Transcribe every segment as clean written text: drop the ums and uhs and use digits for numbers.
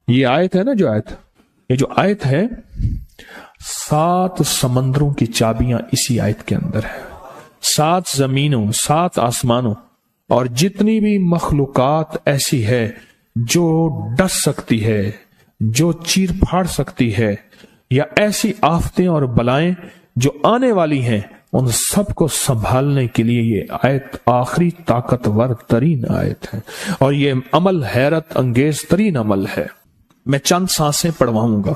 یہ آیت ہے نا، یہ جو آیت ہے 7 سمندروں کی چابیاں اسی آیت کے اندر ہے. 7 زمینوں، 7 آسمانوں اور جتنی بھی مخلوقات ایسی ہے جو ڈس سکتی ہے، جو چیر پھاڑ سکتی ہے، یا ایسی آفتیں اور بلائیں جو آنے والی ہیں، ان سب کو سنبھالنے کے لیے یہ آیت آخری طاقتور ترین آیت ہے، اور یہ عمل حیرت انگیز ترین عمل ہے. میں چند سانسیں پڑھواؤں گا،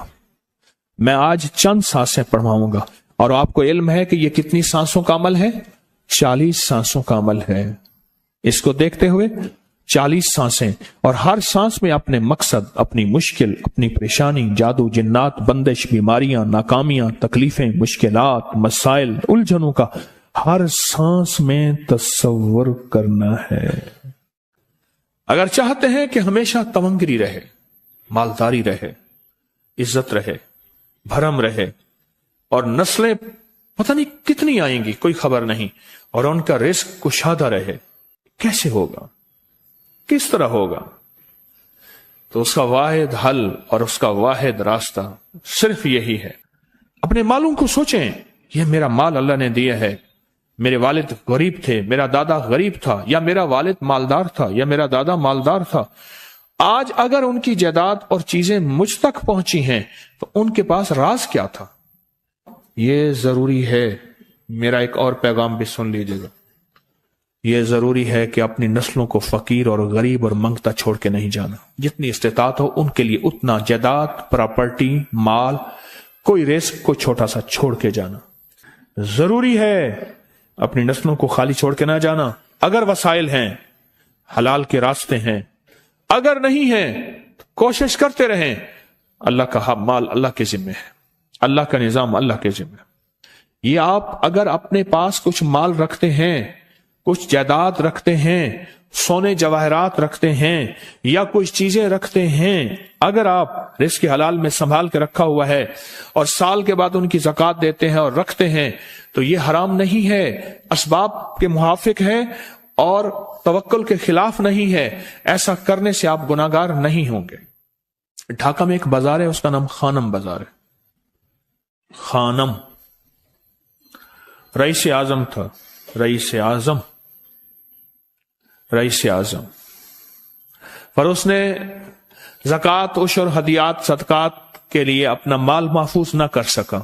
میں آج چند سانسیں پڑھواؤں گا، اور آپ کو علم ہے کہ یہ کتنی سانسوں کا عمل ہے؟ 40 سانسوں کا عمل ہے. اس کو دیکھتے ہوئے 40 سانسیں، اور ہر سانس میں اپنے مقصد، اپنی مشکل، اپنی پریشانی، جادو، جنات، بندش، بیماریاں، ناکامیاں، تکلیفیں، مشکلات، مسائل، الجھنوں کا ہر سانس میں تصور کرنا ہے. اگر چاہتے ہیں کہ ہمیشہ تونگری رہے، مالداری رہے، عزت رہے، بھرم رہے، اور نسلیں پتہ نہیں کتنی آئیں گی کوئی خبر نہیں، اور ان کا رزق کشادہ رہے، کیسے ہوگا؟ کس طرح ہوگا؟ تو اس کا واحد حل اور اس کا واحد راستہ صرف یہی ہے. اپنے مالوں کو سوچیں، یہ میرا مال اللہ نے دیا ہے. میرے والد غریب تھے، میرا دادا غریب تھا، یا میرا والد مالدار تھا، یا میرا دادا مالدار تھا. آج اگر ان کی جائیداد اور چیزیں مجھ تک پہنچی ہیں تو ان کے پاس راز کیا تھا؟ یہ ضروری ہے. میرا ایک اور پیغام بھی سن لیجیے گا. یہ ضروری ہے کہ اپنی نسلوں کو فقیر اور غریب اور منگتا چھوڑ کے نہیں جانا. جتنی استطاعت ہو ان کے لیے اتنا جائیداد، پراپرٹی، مال، کوئی رزق کو چھوٹا سا چھوڑ کے جانا ضروری ہے. اپنی نسلوں کو خالی چھوڑ کے نہ جانا. اگر وسائل ہیں، حلال کے راستے ہیں، اگر نہیں ہیں کوشش کرتے رہیں. اللہ کا مال اللہ کے ذمہ ہے، اللہ کا نظام اللہ کے ذمہ ہے. یہ آپ اگر اپنے پاس کچھ مال رکھتے ہیں، کچھ جائیداد رکھتے ہیں، سونے جواہرات رکھتے ہیں، یا کچھ چیزیں رکھتے ہیں، اگر آپ رزق حلال میں سنبھال کے رکھا ہوا ہے اور سال کے بعد ان کی زکوٰۃ دیتے ہیں اور رکھتے ہیں، تو یہ حرام نہیں ہے، اسباب کے موافق ہے اور توکل کے خلاف نہیں ہے. ایسا کرنے سے آپ گناہگار نہیں ہوں گے. ڈھاکہ میں ایک بازار ہے، اس کا نام خانم بازار ہے. خانم رئیس اعظم تھا، رئیس اعظم، پر اس نے زکوٰۃ، عشر، ہدیات، صدقات کے لیے اپنا مال محفوظ نہ کر سکا.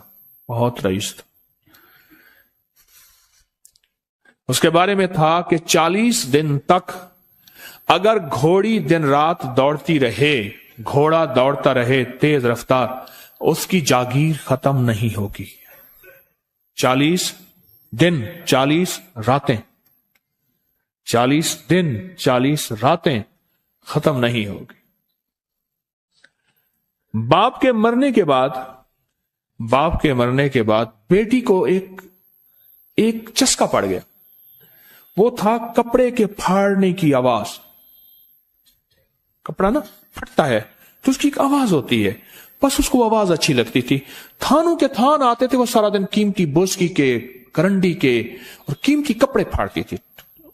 بہت رئیس تھا. اس کے بارے میں تھا کہ 40 دن تک اگر گھوڑی دن رات دوڑتی رہے، گھوڑا دوڑتا رہے تیز رفتار، اس کی جاگیر ختم نہیں ہوگی. 40 دن 40 راتیں، 40 دن 40 راتیں ختم نہیں ہوگی. باپ کے مرنے کے بعد بیٹی کو ایک چسکا پڑ گیا. وہ تھا کپڑے کے پھاڑنے کی آواز. کپڑا نا پھٹتا ہے تو اس کی ایک آواز ہوتی ہے، بس اس کو آواز اچھی لگتی تھی. تھانوں کے تھان آتے تھے، وہ سارا دن قیمتی بوسکی کے، کرنڈی کے اور قیمتی کپڑے پھاڑتی تھی،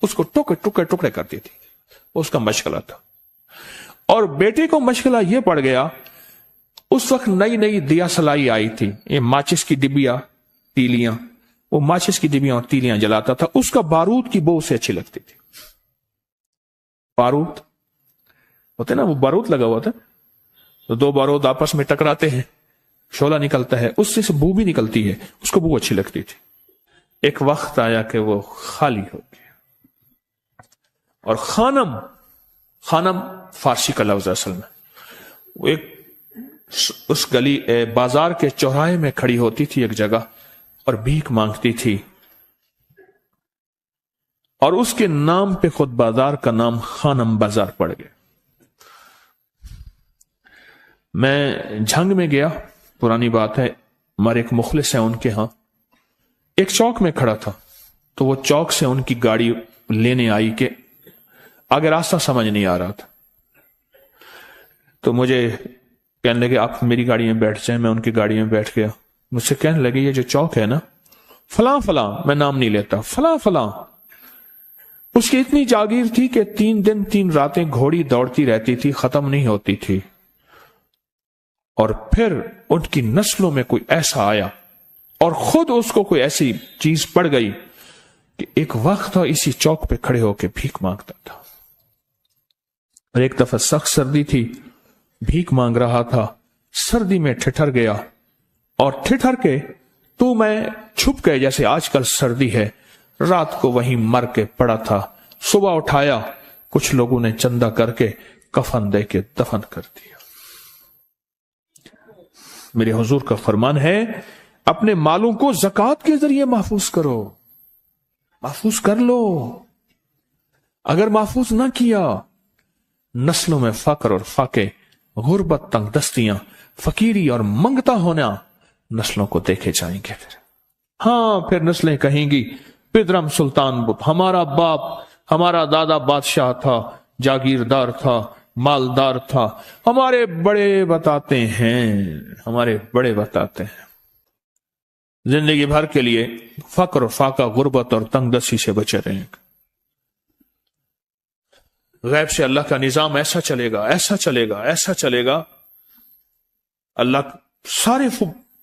اس کو ٹکڑے کرتی تھی. اس کا مشغلہ تھا. اور بیٹے کو مشغلہ یہ پڑ گیا، اس وقت نئی دیا سلائی آئی تھی، یہ ماچس کی ڈبیاں، تیلیاں، وہ ماچس کی ڈبیاں اور تیلیاں جلاتا تھا. اس کا بارود کی بو اسے اچھی لگتی تھی. بارود ہوتے نا، وہ بارود لگا ہوا تھا تو 2 بارود آپس میں ٹکراتے ہیں، شعلہ نکلتا ہے، اس سے بو بھی نکلتی ہے، اس کو بو اچھی لگتی تھی. ایک وقت آیا کہ وہ خالی ہو گیا. اور خانم فارسی کا لفظ اصل میں، وہ ایک اس گلی بازار کے چوراہے میں کھڑی ہوتی تھی ایک جگہ اور بھیک مانگتی تھی، اور اس کے نام پہ خود بازار کا نام خانم بازار پڑ گیا. میں جھنگ میں گیا، پرانی بات ہے، ہمارے ایک مخلص ہیں ان کے ہاں، ایک چوک میں کھڑا تھا، تو وہ چوک سے ان کی گاڑی لینے آئی کہ آگے راستہ سمجھ نہیں آ رہا تھا. تو مجھے کہنے لگے آپ میری گاڑی میں بیٹھ جائیں. میں ان کی گاڑی میں بیٹھ گیا. مجھ سے کہنے لگے یہ جو چوک ہے نا، فلاں فلاں، میں نام نہیں لیتا، فلاں فلاں، اس کی اتنی جاگیر تھی کہ 3 دن 3 راتیں گھوڑی دوڑتی رہتی تھی، ختم نہیں ہوتی تھی. اور پھر ان کی نسلوں میں کوئی ایسا آیا اور خود اس کو کوئی ایسی چیز پڑ گئی کہ ایک وقت تھا اسی چوک پہ کھڑے ہو کے بھیک مانگتا تھا، اور ایک دفعہ سخت سردی تھی، بھیک مانگ رہا تھا، سردی میں ٹھٹر گیا، اور ٹھٹر کے تو میں چھپ گئے جیسے آج کل سردی ہے، رات کو وہیں مر کے پڑا تھا، صبح اٹھایا، کچھ لوگوں نے چندہ کر کے کفن دے کے دفن کر دیا۔ میرے حضور کا فرمان ہے اپنے مالوں کو زکوٰۃ کے ذریعے محفوظ کرو، محفوظ کر لو۔ اگر محفوظ نہ کیا، نسلوں میں فقر اور فاقے، غربت، تنگ دستیاں، فقیری اور منگتا ہونا نسلوں کو دیکھے جائیں گے۔ پھر نسلیں کہیں گی پدرم سلطان بت، ہمارا باپ، ہمارا دادا بادشاہ تھا، جاگیردار تھا، مالدار تھا، ہمارے بڑے بتاتے ہیں، ہمارے بڑے بتاتے ہیں۔ زندگی بھر کے لیے فقر و فاقہ، غربت اور تنگ دستی سے بچے رہیں گے۔ غیب سے اللہ کا نظام ایسا چلے گا، ایسا چلے گا، ایسا چلے گا، اللہ سارے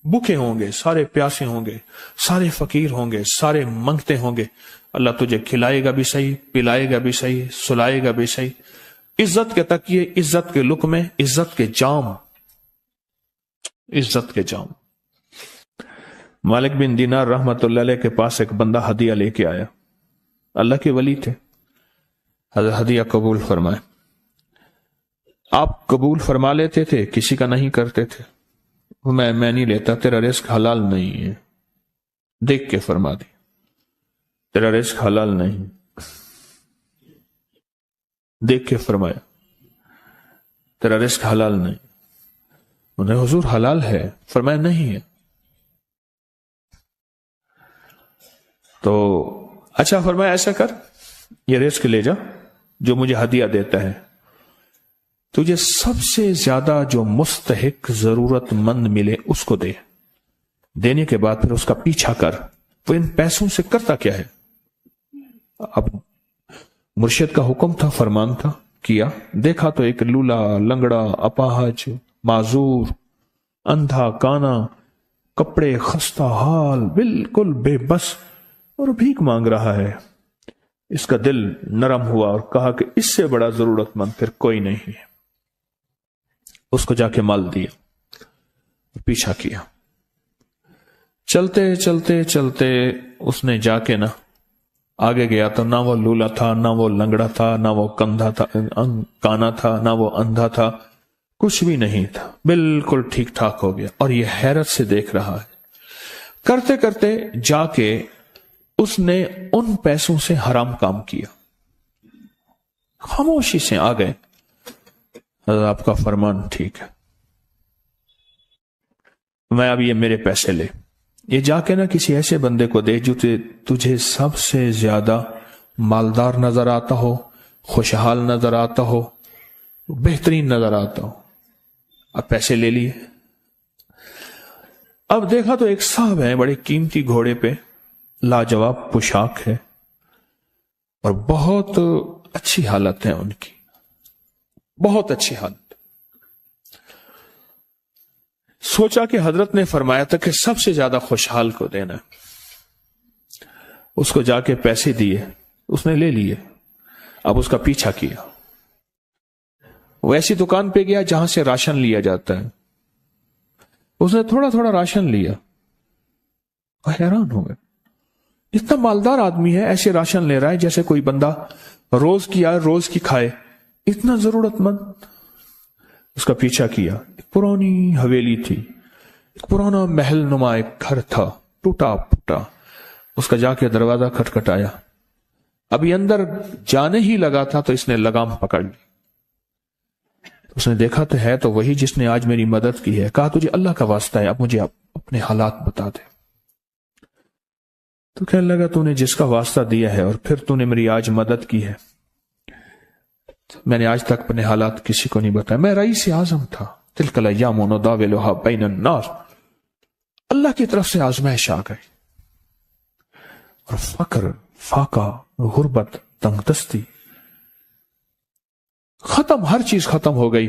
بھوکے ہوں گے، سارے پیاسے ہوں گے، سارے فقیر ہوں گے، سارے منگتے ہوں گے، اللہ تجھے کھلائے گا بھی صحیح، پلائے گا بھی صحیح، سلائے گا بھی صحیح۔ عزت کے تکیے، عزت کے لقمے، عزت کے جام، عزت کے جام۔ مالک بن دینار رحمت اللہ علیہ کے پاس ایک بندہ ہدیہ لے کے آیا، اللہ کے ولی تھے، حضرت ہدیہ قبول فرمائے۔ آپ قبول فرما لیتے تھے، کسی کا نہیں کرتے تھے۔ میں نہیں لیتا، تیرا رزق حلال نہیں ہے، دیکھ کے فرما دی، تیرا رزق حلال نہیں، دیکھ کے فرمایا تیرا رزق حلال نہیں۔ انہیں حضور حلال ہے، فرمایا نہیں ہے۔ تو اچھا فرمایا ایسا کر، یہ رزق لے جا جو مجھے ہدیہ دیتا ہے، تجھے سب سے زیادہ جو مستحق ضرورت مند ملے اس کو دے، دینے کے بعد پھر اس کا پیچھا کر۔ وہ ان پیسوں سے کرتا کیا ہے؟ اب مرشد کا حکم تھا، فرمان تھا، کیا، دیکھا تو ایک لولا، لنگڑا، اپاہج، معذور، اندھا، کانا، کپڑے خستہ حال، بالکل بے بس، اور بھیک مانگ رہا ہے۔ اس کا دل نرم ہوا اور کہا کہ اس سے بڑا ضرورت مند پھر کوئی نہیں ہے۔ اس کو جا کے مال دیا، پیچھا کیا، چلتے چلتے چلتے اس نے جا کے آگے گیا تو نہ وہ لولا تھا، نہ وہ لنگڑا تھا، نہ وہ کندھا تھا، کانا تھا، نہ وہ اندھا تھا، کچھ بھی نہیں تھا، بالکل ٹھیک ٹھاک ہو گیا، اور یہ حیرت سے دیکھ رہا ہے۔ کرتے کرتے جا کے اس نے ان پیسوں سے حرام کام کیا، خاموشی سے آ گئے، آپ کا فرمان ٹھیک ہے، میں اب یہ میرے پیسے لے، یہ جا کے کسی ایسے بندے کو دے جو تجھے سب سے زیادہ مالدار نظر آتا ہو، خوشحال نظر آتا ہو، بہترین نظر آتا ہو۔ اب پیسے لے لیے، اب دیکھا تو ایک صاحب ہیں، بڑے قیمتی گھوڑے پہ، لاجواب پوشاک ہے، اور بہت اچھی حالت ہے ان کی، بہت اچھی حالت۔ سوچا کہ حضرت نے فرمایا تھا کہ سب سے زیادہ خوشحال کو دینا، اس کو جا کے پیسے دیے، اس نے لے لیے، اب اس کا پیچھا کیا، وہ ایسی دکان پہ گیا جہاں سے راشن لیا جاتا ہے، اس نے تھوڑا تھوڑا راشن لیا، وہ حیران ہو گئے، اتنا مالدار آدمی ہے، ایسے راشن لے رہا ہے جیسے کوئی بندہ روز کی آئے روز کی کھائے، اتنا ضرورت مند۔ اس کا پیچھا کیا، ایک پرانی حویلی تھی، ایک پرانا محل نما ایک گھر تھا، ٹوٹا پھوٹا، اس کا جا کے دروازہ کھٹکھٹایا، ابھی اندر جانے ہی لگا تھا تو اس نے لگام پکڑ لی، اس نے دیکھا تو ہے تو وہی جس نے آج میری مدد کی ہے، کہا تجھے اللہ کا واسطہ ہے، اب مجھے اپنے حالات بتا دے۔ تو کہنے لگا تو نے جس کا واسطہ دیا ہے اور پھر تو نے میری آج مدد کی ہے، میں نے آج تک اپنے حالات کسی کو نہیں بتایا، میں رئیس اعظم تھا، تلک الایام نداولها بین الناس، اللہ کی طرف سے آزمائش آ گئی، اور فقر، فاقہ، غربت، تنگ دستی ختم، ہر چیز ختم ہو گئی،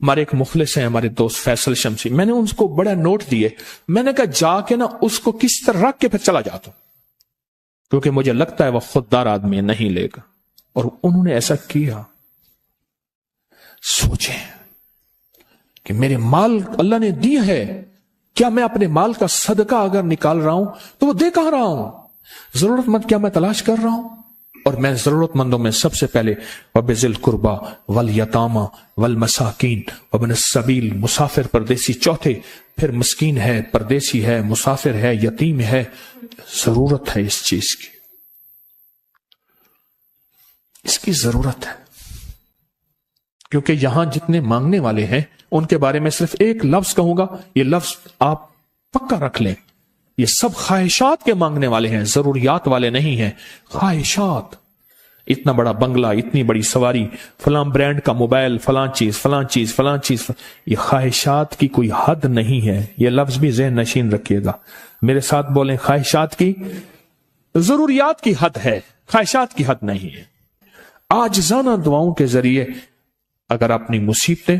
ہمارے ایک مخلص ہیں ہمارے دوست فیصل شمسی، میں نے ان کو بڑا نوٹ دیے، میں نے کہا جا کے نا اس کو کس طرح رکھ کے پھر چلا جاتا ہوں، کیونکہ مجھے لگتا ہے وہ خوددار آدمی نہیں لے گا، اور انہوں نے ایسا کیا۔ سوچیں کہ میرے مال اللہ نے دیا ہے، کیا میں اپنے مال کا صدقہ اگر نکال رہا ہوں تو وہ دے کہاں رہا ہوں؟ ضرورت مند کیا میں تلاش کر رہا ہوں؟ اور میں ضرورت مندوں میں سب سے پہلے وَبِذِي الْقُرْبَى وَالْيَتَامَى وَالْمَسَاكِينَ وَابْنِ السَّبِيلِ، مسافر پردیسی چوتھے، پھر مسکین ہے، پردیسی ہے، مسافر ہے، یتیم ہے، ضرورت ہے اس چیز کی، اس کی ضرورت ہے۔ کیونکہ یہاں جتنے مانگنے والے ہیں ان کے بارے میں صرف ایک لفظ کہوں گا، یہ لفظ آپ پکا رکھ لیں، یہ سب خواہشات کے مانگنے والے ہیں، ضروریات والے نہیں ہیں، خواہشات۔ اتنا بڑا بنگلہ، اتنی بڑی سواری، فلاں برانڈ کا موبائل، فلاں چیز فلاں چیز فلاں چیز، یہ خواہشات کی کوئی حد نہیں ہے، یہ لفظ بھی ذہن نشین رکھیے گا، میرے ساتھ بولیں، خواہشات کی، ضروریات کی حد ہے، خواہشات کی حد نہیں ہے۔ عاجزانہ دعاؤں کے ذریعے اگر اپنی مصیبتیں،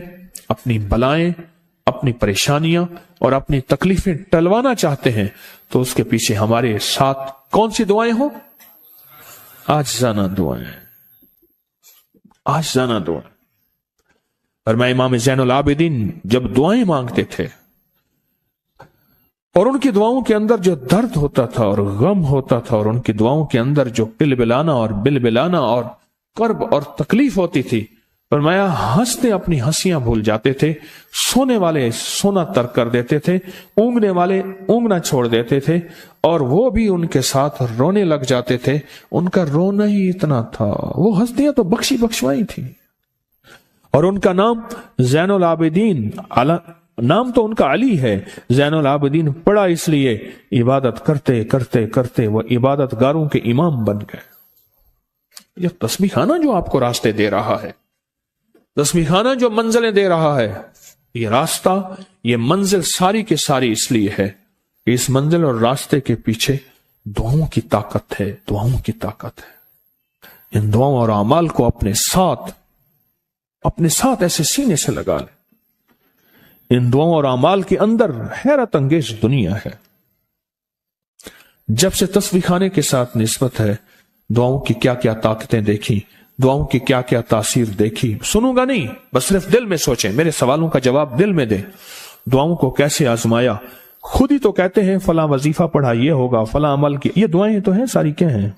اپنی بلائیں، اپنی پریشانیاں اور اپنی تکلیفیں ٹلوانا چاہتے ہیں تو اس کے پیچھے ہمارے ساتھ کون سی دعائیں ہوں؟ عاجزانہ دعائیں، عاجزانہ دعائیں۔ اور میں امام زین العابدین جب دعائیں مانگتے تھے اور ان کی دعاؤں کے اندر جو درد ہوتا تھا اور غم ہوتا تھا، اور ان کی دعاؤں کے اندر جو بلبلانا اور بلبلانا اور کرب اور تکلیف ہوتی تھی، فرمایا ہنستے اپنی ہنسیاں بھول جاتے تھے، سونے والے سونا ترک کر دیتے تھے، اونگنے والے اونگنا چھوڑ دیتے تھے، اور وہ بھی ان کے ساتھ رونے لگ جاتے تھے۔ ان کا رونا ہی اتنا تھا، وہ ہنسیاں تو بخشی بخشوائی تھی، اور ان کا نام زین العابدین، نام تو ان کا علی ہے، زین العابدین پڑا اس لیے عبادت کرتے کرتے کرتے وہ عبادت گاروں کے امام بن گئے۔ یہ تسبیح خانہ جو آپ کو راستے دے رہا ہے، تسبیح خانہ جو منزلیں دے رہا ہے، یہ راستہ، یہ منزل ساری کے ساری اس لیے ہے کہ اس منزل اور راستے کے پیچھے دعاؤں کی طاقت ہے، دعاؤں کی طاقت ہے۔ ان دعاؤں اور اعمال کو اپنے ساتھ ایسے سینے سے لگا لیں۔ ان دعاؤں اور اعمال کے اندر حیرت انگیز دنیا ہے۔ جب سے تسبیح خانے کے ساتھ نسبت ہے، دعاؤں کی کیا کیا طاقتیں دیکھی، دعاؤں کی کیا کیا تاثیر دیکھی، سنوں گا نہیں، بس صرف دل میں سوچیں، میرے سوالوں کا جواب دل میں دیں۔ دعاؤں کو کیسے آزمایا، خود ہی تو کہتے ہیں فلاں وظیفہ پڑھا یہ ہوگا، فلاں عمل کی، یہ دعائیں تو ہیں، ساری کیا ہیں؟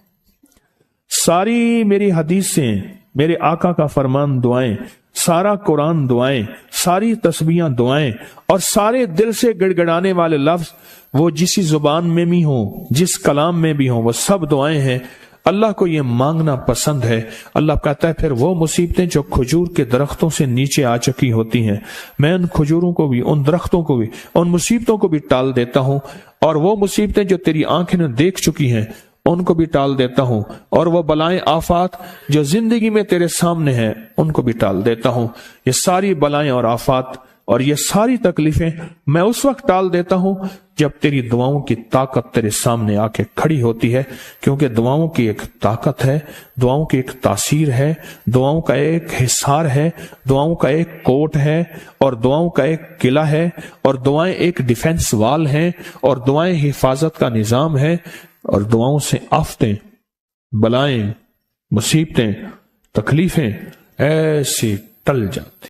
ساری میری حدیثیں، میرے آقا کا فرمان دعائیں، سارا قرآن دعائیں، ساری تسبیحاں دعائیں، اور سارے دل سے گڑ گڑانے والے لفظ، وہ جسی زبان میں بھی ہوں، جس کلام میں بھی ہوں، وہ سب دعائیں ہیں۔ اللہ کو یہ مانگنا پسند ہے۔ اللہ کہتا ہے پھر وہ مصیبتیں جو کھجور کے درختوں سے نیچے آ چکی ہوتی ہیں، میں ان کھجوروں کو بھی، ان درختوں کو بھی، ان مصیبتوں کو بھی ٹال دیتا ہوں، اور وہ مصیبتیں جو تیری آنکھیں نے دیکھ چکی ہیں ان کو بھی ٹال دیتا ہوں، اور وہ بلائیں آفات جو زندگی میں تیرے سامنے ہیں ان کو بھی ٹال دیتا ہوں۔ یہ ساری بلائیں اور آفات اور یہ ساری تکلیفیں میں اس وقت ٹال دیتا ہوں جب تیری دعاؤں کی طاقت تیرے سامنے آ کے کھڑی ہوتی ہے، کیونکہ دعاؤں کی ایک طاقت ہے، دعاؤں کی ایک تاثیر ہے، دعاؤں کا ایک حصار ہے، دعاؤں کا ایک کوٹ ہے، اور دعاؤں کا ایک قلعہ ہے، اور دعائیں ایک ڈیفنس وال ہیں، اور دعائیں حفاظت کا نظام ہے، اور دعاؤں سے آفتیں، بلائیں، مصیبتیں، تکلیفیں ایسی ٹل جاتی۔